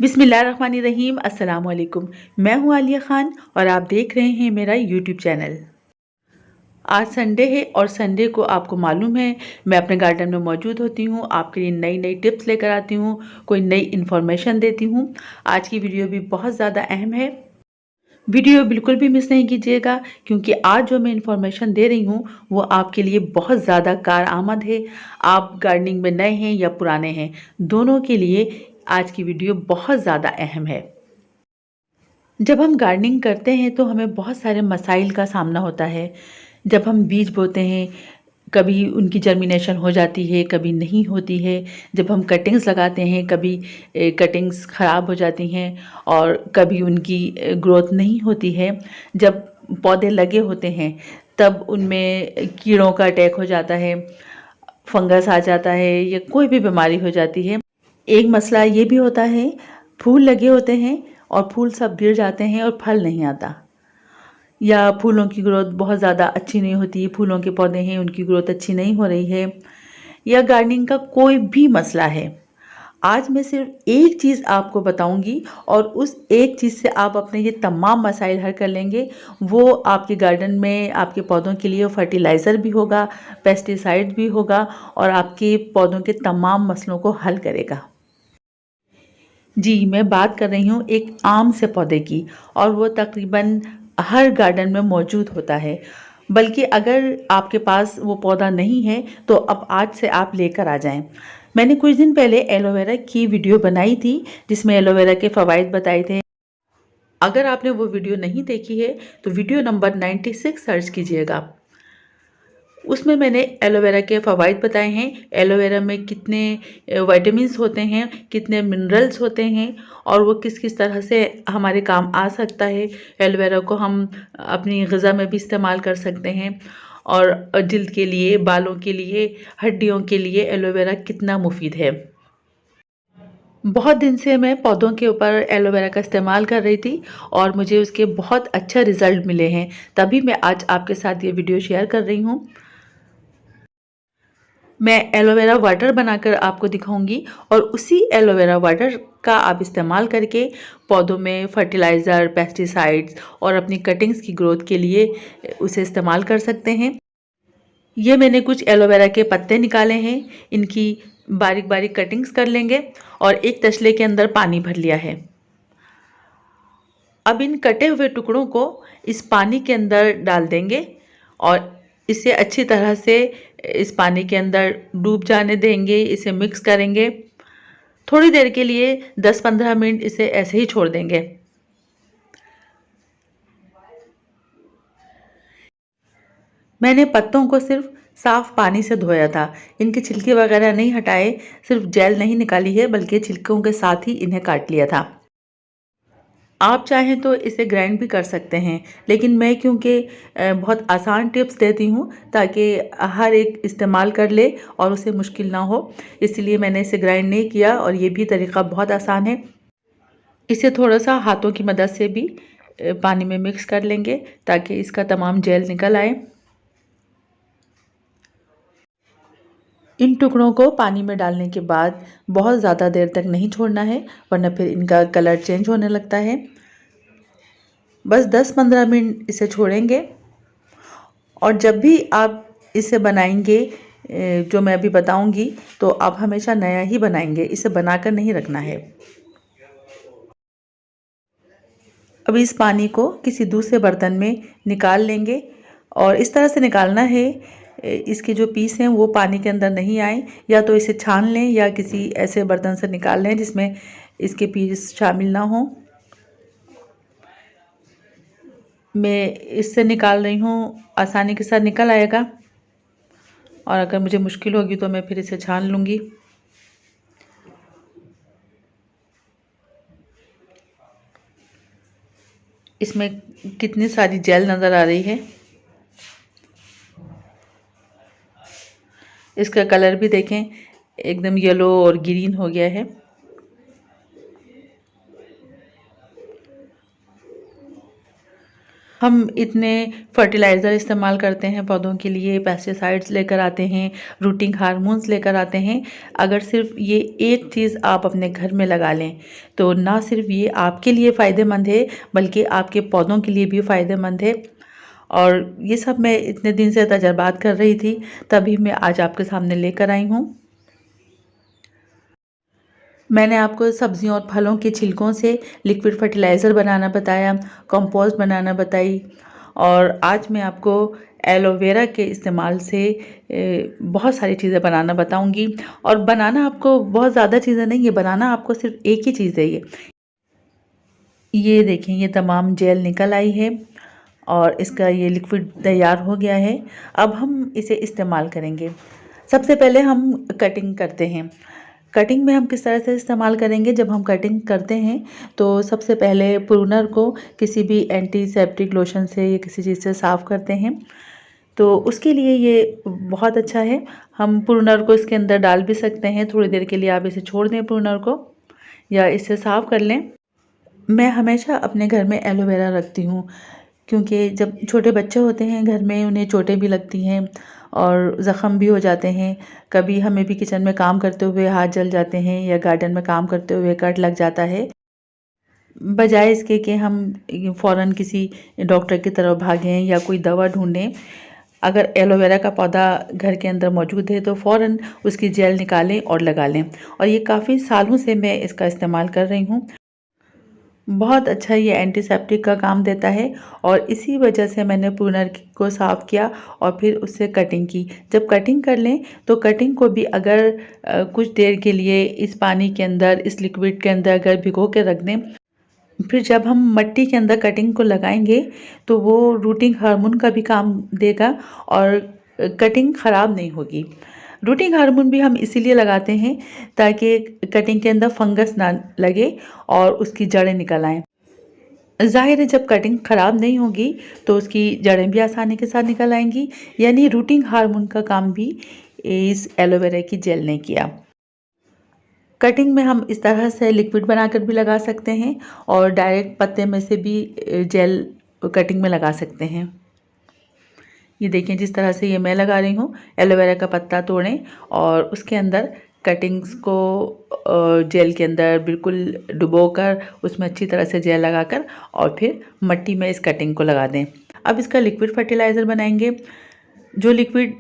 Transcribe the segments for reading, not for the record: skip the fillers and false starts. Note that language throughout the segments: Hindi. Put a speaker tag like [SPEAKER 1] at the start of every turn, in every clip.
[SPEAKER 1] बिस्मिल्लाहिर्रहमानिर्रहीम। अस्सलाम वालेकुम। मैं हूँ आलिया ख़ान और आप देख रहे हैं मेरा यूट्यूब चैनल। आज संडे है और संडे को आपको मालूम है मैं अपने गार्डन में मौजूद होती हूँ, आपके लिए नई नई टिप्स लेकर आती हूँ, कोई नई इन्फॉर्मेशन देती हूँ। आज की वीडियो भी बहुत ज़्यादा अहम है, वीडियो बिल्कुल भी मिस नहीं कीजिएगा क्योंकि आज जो मैं इन्फॉर्मेशन दे रही हूँ वो आपके लिए बहुत ज़्यादा कारआमद है। आप गार्डनिंग में नए हैं या पुराने हैं, दोनों के लिए आज की वीडियो बहुत ज़्यादा अहम है। जब हम गार्डनिंग करते हैं तो हमें बहुत सारे मसाइल का सामना होता है। जब हम बीज बोते हैं, कभी उनकी जर्मिनेशन हो जाती है, कभी नहीं होती है। जब हम कटिंग्स लगाते हैं, कभी कटिंग्स ख़राब हो जाती हैं और कभी उनकी ग्रोथ नहीं होती है। जब पौधे लगे होते हैं तब उनमें कीड़ों का अटैक हो जाता है, फंगस आ जाता है या कोई भी बीमारी हो जाती है। एक मसला ये भी होता है, फूल लगे होते हैं और फूल सब गिर जाते हैं और फल नहीं आता, या फूलों की ग्रोथ बहुत ज़्यादा अच्छी नहीं होती, फूलों के पौधे हैं उनकी ग्रोथ अच्छी नहीं हो रही है, या गार्डनिंग का कोई भी मसला है। आज मैं सिर्फ एक चीज़ आपको बताऊंगी और उस एक चीज़ से आप अपने ये तमाम मसाइल हल कर लेंगे। वो आपके गार्डन में आपके पौधों के लिए फर्टिलाइज़र भी होगा, पेस्टिसाइड भी होगा और आपके पौधों के तमाम मसलों को हल करेगा। जी, मैं बात कर रही हूँ एक आम से पौधे की और वो तकरीबन हर गार्डन में मौजूद होता है। बल्कि अगर आपके पास वो पौधा नहीं है तो अब आज से आप लेकर आ जाएँ। मैंने कुछ दिन पहले एलोवेरा की वीडियो बनाई थी जिसमें एलोवेरा के फ़वाइद बताए थे। अगर आपने वो वीडियो नहीं देखी है तो वीडियो नंबर 96 सर्च कीजिएगा। उसमें मैंने एलोवेरा के फ़वाइद बताए हैं, एलोवेरा में कितने विटामिन्स होते हैं, कितने मिनरल्स होते हैं और वो किस किस तरह से हमारे काम आ सकता है। एलोवेरा को हम अपनी ग़िज़ा में भी इस्तेमाल कर सकते हैं और जिल्द के लिए, बालों के लिए, हड्डियों के लिए एलोवेरा कितना मुफीद है। बहुत दिन से मैं पौधों के ऊपर एलोवेरा का इस्तेमाल कर रही थी और मुझे उसके बहुत अच्छा रिज़ल्ट मिले हैं, तभी मैं आज आपके साथ ये वीडियो शेयर कर रही हूँ। मैं एलोवेरा वाटर बनाकर आपको दिखाऊंगी और उसी एलोवेरा वाटर का आप इस्तेमाल करके पौधों में फर्टिलाइज़र, पेस्टिसाइड्स और अपनी कटिंग्स की ग्रोथ के लिए उसे इस्तेमाल कर सकते हैं। ये मैंने कुछ एलोवेरा के पत्ते निकाले हैं, इनकी बारीक बारीक कटिंग्स कर लेंगे और एक तसले के अंदर पानी भर लिया है। अब इन कटे हुए टुकड़ों को इस पानी के अंदर डाल देंगे और इसे अच्छी तरह से इस पानी के अंदर डूब जाने देंगे, इसे मिक्स करेंगे। थोड़ी देर के लिए 10-15 मिनट इसे ऐसे ही छोड़ देंगे। मैंने पत्तों को सिर्फ साफ पानी से धोया था, इनके छिलके वगैरह नहीं हटाए, सिर्फ जेल नहीं निकाली है बल्कि छिलकों के साथ ही इन्हें काट लिया था। आप चाहें तो इसे ग्राइंड भी कर सकते हैं, लेकिन मैं क्योंकि बहुत आसान टिप्स देती हूँ ताकि हर एक इस्तेमाल कर ले और उसे मुश्किल ना हो, इसलिए मैंने इसे ग्राइंड नहीं किया और ये भी तरीका बहुत आसान है। इसे थोड़ा सा हाथों की मदद से भी पानी में मिक्स कर लेंगे ताकि इसका तमाम जेल निकल आए। इन टुकड़ों को पानी में डालने के बाद बहुत ज़्यादा देर तक नहीं छोड़ना है वरना फिर इनका कलर चेंज होने लगता है। बस 10-15 मिनट इसे छोड़ेंगे और जब भी आप इसे बनाएंगे जो मैं अभी बताऊंगी तो आप हमेशा नया ही बनाएंगे, इसे बनाकर नहीं रखना है। अब इस पानी को किसी दूसरे बर्तन में निकाल लेंगे और इस तरह से निकालना है इसके जो पीस हैं वो पानी के अंदर नहीं आए, या तो इसे छान लें या किसी ऐसे बर्तन से निकाल लें जिसमें इसके पीस शामिल ना हो। मैं इससे निकाल रही हूँ, आसानी के साथ निकल आएगा और अगर मुझे मुश्किल होगी तो मैं फिर इसे छान लूँगी। इसमें कितनी सारी जेल नज़र आ रही है। इसका कलर भी देखें, एकदम येलो और ग्रीन हो गया है। हम इतने फर्टिलाइज़र इस्तेमाल करते हैं पौधों के लिए, पेस्टिसाइड्स लेकर आते हैं, रूटिंग हार्मोन्स लेकर आते हैं। अगर सिर्फ़ ये एक चीज़ आप अपने घर में लगा लें, तो ना सिर्फ़ ये आपके लिए फ़ायदेमंद है, बल्कि आपके पौधों के लिए भी फ़ायदेमंद है। और ये सब मैं इतने दिन से तजुर्बात कर रही थी, तभी मैं आज आपके सामने लेकर आई हूँ। मैंने आपको सब्जियों और फलों के छिलकों से लिक्विड फर्टिलाइज़र बनाना बताया, कंपोस्ट बनाना बताई, और आज मैं आपको एलोवेरा के इस्तेमाल से बहुत सारी चीज़ें बनाना बताऊंगी। और बनाना आपको बहुत ज़्यादा चीज़ें नहीं है, बनाना आपको सिर्फ एक ही चीज़ है। ये देखें, ये तमाम जेल निकल आई है और इसका ये लिक्विड तैयार हो गया है। अब हम इसे इस्तेमाल करेंगे। सबसे पहले हम कटिंग करते हैं। कटिंग में हम किस तरह से इस्तेमाल करेंगे, जब हम कटिंग करते हैं तो सबसे पहले प्रूनर को किसी भी एंटीसेप्टिक लोशन से या किसी चीज़ से साफ़ करते हैं। तो उसके लिए ये बहुत अच्छा है। हम प्रूनर को इसके अंदर डाल भी सकते हैं, थोड़ी देर के लिए आप इसे छोड़ दें प्रूनर को, या इससे साफ़ कर लें। मैं हमेशा अपने घर में एलोवेरा रखती हूँ, क्योंकि जब छोटे बच्चे होते हैं घर में, उन्हें चोटें भी लगती हैं और ज़ख़म भी हो जाते हैं। कभी हमें भी किचन में काम करते हुए हाथ जल जाते हैं या गार्डन में काम करते हुए कट लग जाता है। बजाय इसके कि हम फ़ौरन किसी डॉक्टर की तरफ भागें या कोई दवा ढूँढें, अगर एलोवेरा का पौधा घर के अंदर मौजूद है तो फ़ौरन उसकी जेल निकालें और लगा लें। और ये काफ़ी सालों से मैं इसका इस्तेमाल कर रही हूँ। बहुत अच्छा ये एंटीसेप्टिक का काम देता है, और इसी वजह से मैंने प्रूनर को साफ़ किया और फिर उससे कटिंग की। जब कटिंग कर लें तो कटिंग को भी अगर कुछ देर के लिए इस पानी के अंदर, इस लिक्विड के अंदर अगर भिगो के रख दें, फिर जब हम मिट्टी के अंदर कटिंग को लगाएंगे तो वो रूटिंग हार्मोन का भी काम देगा और कटिंग ख़राब नहीं होगी। रूटिंग हार्मोन भी हम इसीलिए लगाते हैं ताकि कटिंग के अंदर फंगस ना लगे और उसकी जड़ें निकल आएँ। ज़ाहिर है, जब कटिंग ख़राब नहीं होगी तो उसकी जड़ें भी आसानी के साथ निकल आएँगी, यानी रूटिंग हार्मोन का काम भी इस एलोवेरा की जेल ने किया। कटिंग में हम इस तरह से लिक्विड बनाकर भी लगा सकते हैं और डायरेक्ट पत्ते में से भी जेल कटिंग में लगा सकते हैं। ये देखें, जिस तरह से ये मैं लगा रही हूँ, एलोवेरा का पत्ता तोड़ें और उसके अंदर कटिंग्स को जेल के अंदर बिल्कुल डुबोकर उसमें अच्छी तरह से जेल लगाकर और फिर मिट्टी में इस कटिंग को लगा दें। अब इसका लिक्विड फर्टिलाइज़र बनाएंगे। जो लिक्विड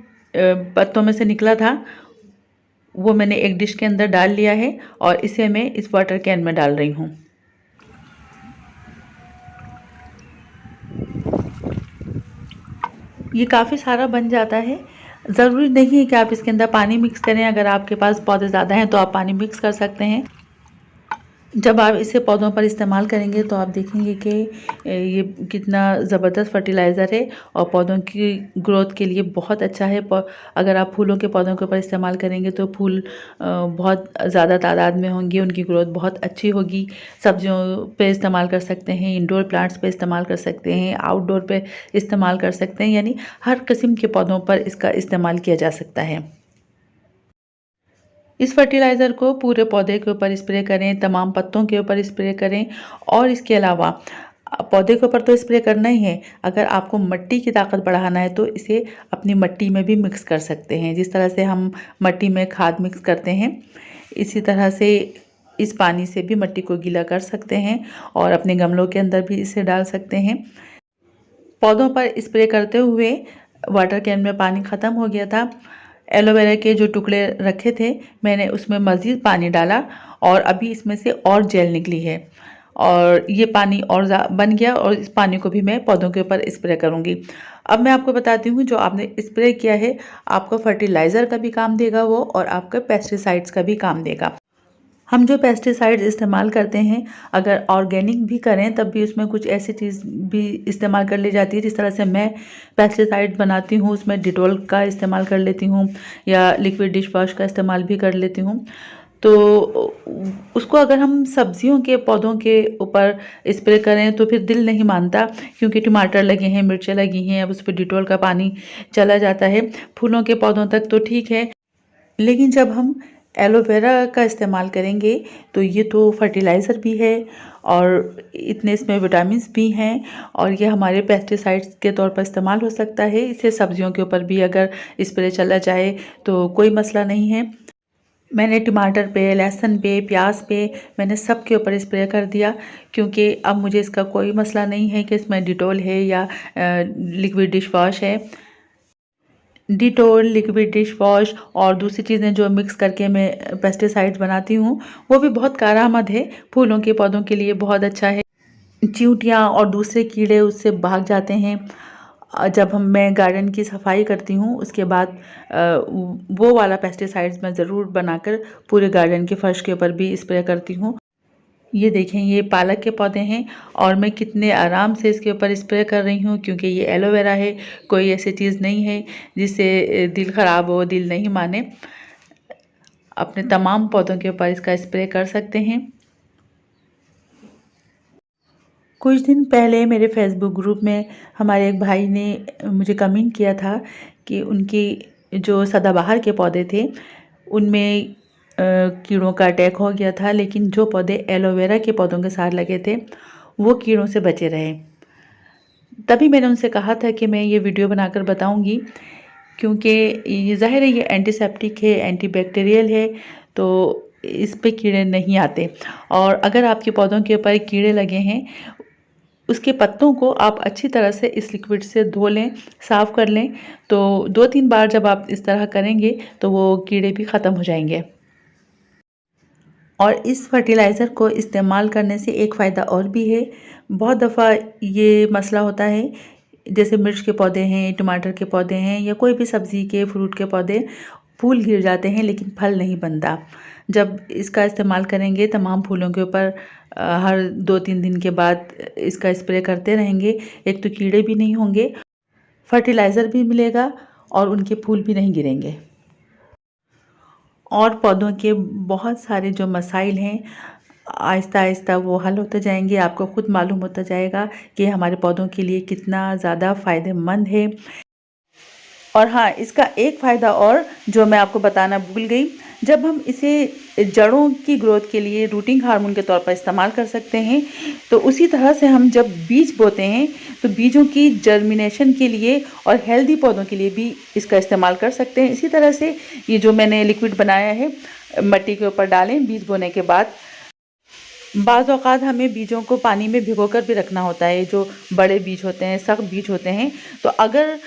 [SPEAKER 1] पत्तों में से निकला था वो मैंने एक डिश के अंदर डाल लिया है और इसे मैं इस वाटर कैन में डाल रही हूँ। ये काफ़ी सारा बन जाता है। ज़रूरी नहीं है कि आप इसके अंदर पानी मिक्स करें। अगर आपके पास पौधे ज़्यादा हैं तो आप पानी मिक्स कर सकते हैं। जब आप इसे पौधों पर इस्तेमाल करेंगे तो आप देखेंगे कि ये कितना ज़बरदस्त फर्टिलाइज़र है और पौधों की ग्रोथ के लिए बहुत अच्छा है। अगर आप फूलों के पौधों के ऊपर इस्तेमाल करेंगे तो फूल बहुत ज़्यादा तादाद में होंगे, उनकी ग्रोथ बहुत अच्छी होगी। सब्जियों पे इस्तेमाल कर सकते हैं, इंडोर प्लांट्स पे इस्तेमाल कर सकते हैं, आउटडोर पे इस्तेमाल कर सकते हैं, यानी हर किस्म के पौधों पर इसका इस्तेमाल किया जा सकता है। इस फर्टिलाइज़र को पूरे पौधे के ऊपर स्प्रे करें, तमाम पत्तों के ऊपर स्प्रे करें, और इसके अलावा पौधे के ऊपर तो स्प्रे करना ही है। अगर आपको मिट्टी की ताकत बढ़ाना है तो इसे अपनी मिट्टी में भी मिक्स कर सकते हैं। जिस तरह से हम मिट्टी में खाद मिक्स करते हैं, इसी तरह से इस पानी से भी मिट्टी को गीला कर सकते हैं और अपने गमलों के अंदर भी इसे डाल सकते हैं। पौधों पर स्प्रे करते हुए वाटर कैन में पानी ख़त्म हो गया था। एलोवेरा के जो टुकड़े रखे थे मैंने उसमें मज़ीद पानी डाला और अभी इसमें से और जेल निकली है और ये पानी और बन गया, और इस पानी को भी मैं पौधों के ऊपर स्प्रे करूँगी। अब मैं आपको बताती हूँ, जो आपने स्प्रे किया है आपका फर्टिलाइज़र का भी काम देगा वो, और आपका पेस्टिसाइड्स का भी काम देगा। हम जो पेस्टिसाइड्स इस्तेमाल करते हैं, अगर ऑर्गेनिक भी करें तब भी उसमें कुछ ऐसी चीज़ भी इस्तेमाल कर ली जाती है। जिस तरह से मैं पेस्टिसाइड बनाती हूँ उसमें डिटॉल का इस्तेमाल कर लेती हूँ या लिक्विड डिश वॉश का इस्तेमाल भी कर लेती हूँ। तो उसको अगर हम सब्जियों के पौधों के ऊपर स्प्रे करें तो फिर दिल नहीं मानता, क्योंकि टमाटर लगे हैं, मिर्चें लगी हैं, अब उस पर डिटॉल का पानी चला जाता है। फूलों के पौधों तक तो ठीक है, लेकिन जब हम एलोवेरा का इस्तेमाल करेंगे तो ये तो फर्टिलाइज़र भी है और इतने इसमें विटामिन्स भी हैं और ये हमारे पेस्टिसाइड्स के तौर पर इस्तेमाल हो सकता है। इसे सब्जियों के ऊपर भी अगर स्प्रे चला जाए तो कोई मसला नहीं है। मैंने टमाटर पे, लहसुन पे, प्याज पे मैंने सब के ऊपर स्प्रे कर दिया, क्योंकि अब मुझे इसका कोई मसला नहीं है कि इसमें डिटॉल है या लिक्विड डिश वॉश है। डिटॉल, लिक्विड डिश वॉश और दूसरी चीज़ें जो मिक्स करके मैं पेस्टिसाइड्स बनाती हूँ, वो भी बहुत कारआमद है। फूलों के पौधों के लिए बहुत अच्छा है। चींटियाँ और दूसरे कीड़े उससे भाग जाते हैं। जब मैं गार्डन की सफाई करती हूँ उसके बाद वो वाला पेस्टिसाइड्स मैं ज़रूर बनाकर पूरे गार्डन के फर्श के ऊपर भी स्प्रे करती हूँ। ये देखें, ये पालक के पौधे हैं और मैं कितने आराम से इसके ऊपर स्प्रे कर रही हूँ, क्योंकि ये एलोवेरा है। कोई ऐसी चीज़ नहीं है जिससे दिल ख़राब हो, दिल नहीं माने। अपने तमाम पौधों के ऊपर इसका स्प्रे कर सकते हैं। कुछ दिन पहले मेरे फेसबुक ग्रुप में हमारे एक भाई ने मुझे कमेंट किया था कि उनकी जो सदाबहार के पौधे थे उनमें कीड़ों का अटैक हो गया था, लेकिन जो पौधे एलोवेरा के पौधों के साथ लगे थे वो कीड़ों से बचे रहे। तभी मैंने उनसे कहा था कि मैं ये वीडियो बनाकर बताऊंगी, क्योंकि ये ज़ाहिर है ये एंटीसेप्टिक है, एंटीबैक्टीरियल है, तो इस पे कीड़े नहीं आते। और अगर आपके पौधों के ऊपर कीड़े लगे हैं, उसके पत्तों को आप अच्छी तरह से इस लिक्विड से धो लें, साफ़ कर लें। तो 2-3 बार जब आप इस तरह करेंगे तो वो कीड़े भी ख़त्म हो जाएंगे। और इस फर्टिलाइज़र को इस्तेमाल करने से एक फ़ायदा और भी है। बहुत दफ़ा ये मसला होता है, जैसे मिर्च के पौधे हैं, टमाटर के पौधे हैं या कोई भी सब्ज़ी के, फ्रूट के पौधे, फूल गिर जाते हैं लेकिन फल नहीं बनता। जब इसका इस्तेमाल करेंगे तमाम फूलों के ऊपर हर 2-3 दिन के बाद इसका स्प्रे करते रहेंगे, एक तो कीड़े भी नहीं होंगे, फर्टिलाइज़र भी मिलेगा और उनके फूल भी नहीं गिरेंगे। और पौधों के बहुत सारे जो मसाइल हैं, आहिस्ता-आहिस्ता वो हल होते जाएँगे। आपको खुद मालूम होता जाएगा कि हमारे पौधों के लिए कितना ज़्यादा फ़ायदेमंद है। और हाँ, इसका एक फ़ायदा और जो मैं आपको बताना भूल गई, जब हम इसे जड़ों की ग्रोथ के लिए रूटिंग हार्मोन के तौर पर इस्तेमाल कर सकते हैं, तो उसी तरह से हम जब बीज बोते हैं तो बीजों की जर्मिनेशन के लिए और हेल्दी पौधों के लिए भी इसका इस्तेमाल कर सकते हैं। इसी तरह से ये जो मैंने लिक्विड बनाया है, मिट्टी के ऊपर डालें बीज बोने के बाद। बाज़ औक़ात हमें बीजों को पानी में भिगोकर भी रखना होता है, जो बड़े बीज होते हैं, सख्त बीज होते हैं। तो अगर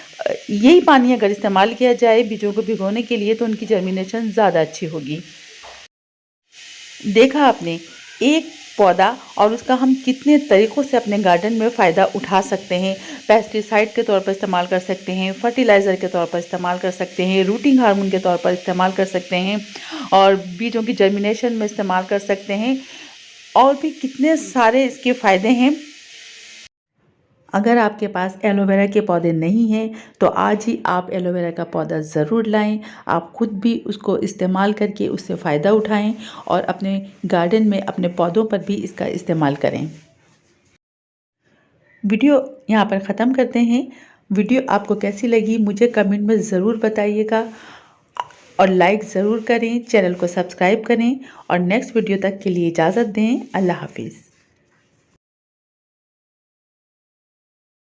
[SPEAKER 1] यही पानी अगर इस्तेमाल किया जाए बीजों को भिगोने के लिए तो उनकी जर्मिनेशन ज़्यादा अच्छी होगी। देखा आपने, एक पौधा और उसका हम कितने तरीक़ों से अपने गार्डन में फ़ायदा उठा सकते हैं। पेस्टिसाइड के तौर पर इस्तेमाल कर सकते हैं, फर्टिलाइज़र के तौर पर इस्तेमाल कर सकते हैं, रूटिंग हार्मोन के तौर पर इस्तेमाल कर सकते हैं और बीजों की जर्मिनेशन में इस्तेमाल कर सकते हैं। और भी कितने सारे इसके फ़ायदे हैं। अगर आपके पास एलोवेरा के पौधे नहीं हैं तो आज ही आप एलोवेरा का पौधा ज़रूर लाएं। आप खुद भी उसको इस्तेमाल करके उससे फ़ायदा उठाएं और अपने गार्डन में अपने पौधों पर भी इसका इस्तेमाल करें। वीडियो यहाँ पर ख़त्म करते हैं। वीडियो आपको कैसी लगी मुझे कमेंट में ज़रूर बताइएगा और लाइक ज़रूर करें, चैनल को सब्सक्राइब करें और नेक्स्ट वीडियो तक के लिए इजाज़त दें। अल्लाह हाफ़िज़।